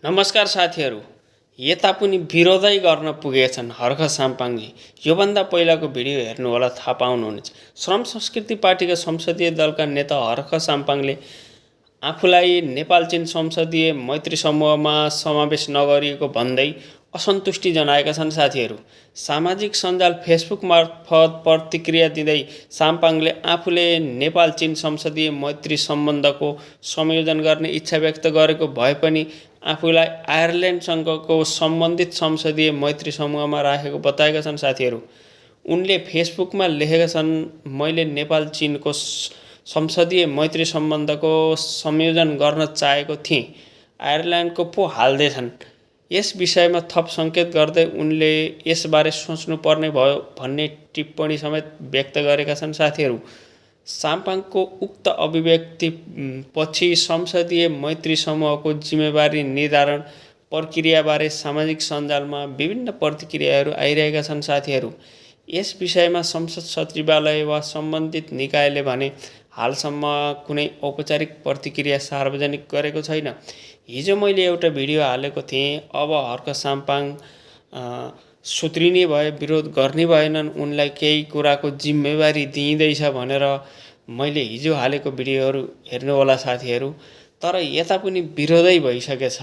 नमस्कार साथीहरू। यता पनि विरोधै गर्न पुगेछन् हर्ख साम्पाङजी। योभन्दा पहिलाको भिडियो हेर्नुहोला, थाहा पाउनुहुनेछ। श्रम संस्कृति पार्टीका संसदीय दलका नेता हर्ख साम्पाङले आफूलाई नेपाल चीन संसदीय मैत्री समूहमा समावेश नगरिएको भन्दै असन्तुष्टि जनाएका छन्। साथीहरू, सामाजिक सञ्जाल फेसबुक मार्फत प्रतिक्रिया दिँदै साम्पाङले आफूले नेपाल चीन संसदीय मैत्री सम्बन्धको संयोजन गर्ने इच्छा व्यक्त गरेको भए पनि आफूलाई आयरल्यान्डसँगको सम्बन्धित संसदीय मैत्री समूहमा राखेको बताएका छन्। साथीहरू, उनले फेसबुकमा लेखेका छन्, मैले नेपाल चीनको संसदीय मैत्री सम्बन्धको संयोजन गर्न चाहेको थिएँ, आयरल्यान्डको पो हाल्दैछन्। यस विषयमा थप सङ्केत गर्दै उनले यसबारे सोच्नुपर्ने भयो भन्ने टिप्पणी समेत व्यक्त गरेका छन्। साथीहरू, साम्पाङको उक्त अभिव्यक्ति पछि संसदीय मैत्री समूहको जिम्मेवारी निर्धारण प्रक्रियाबारे सामाजिक सञ्जालमा विभिन्न प्रतिक्रियाहरू आइरहेका छन्। साथीहरू, यस विषयमा संसद सचिवालय वा सम्बन्धित निकायले भने हालसम्म कुनै औपचारिक प्रतिक्रिया सार्वजनिक गरेको छैन। हिजो मैले एउटा भिडियो हालेको थिएँ, अब हर्ख साम्पाङ सुत्रिने भए, विरोध गर्ने भएनन्, उनलाई केही कुराको जिम्मेवारी दिइँदैछ भनेर मैले हिजो हालेको भिडियोहरू हेर्नुहोला साथीहरू। तर यता पनि विरोधै भइसकेछ।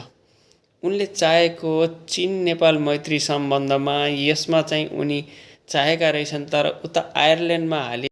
उनले चाहेको चीन नेपाल मैत्री सम्बन्धमा यसमा चाहिँ उनी चाहेका रहेछन्, तर उता आयरल्यान्डमा हाले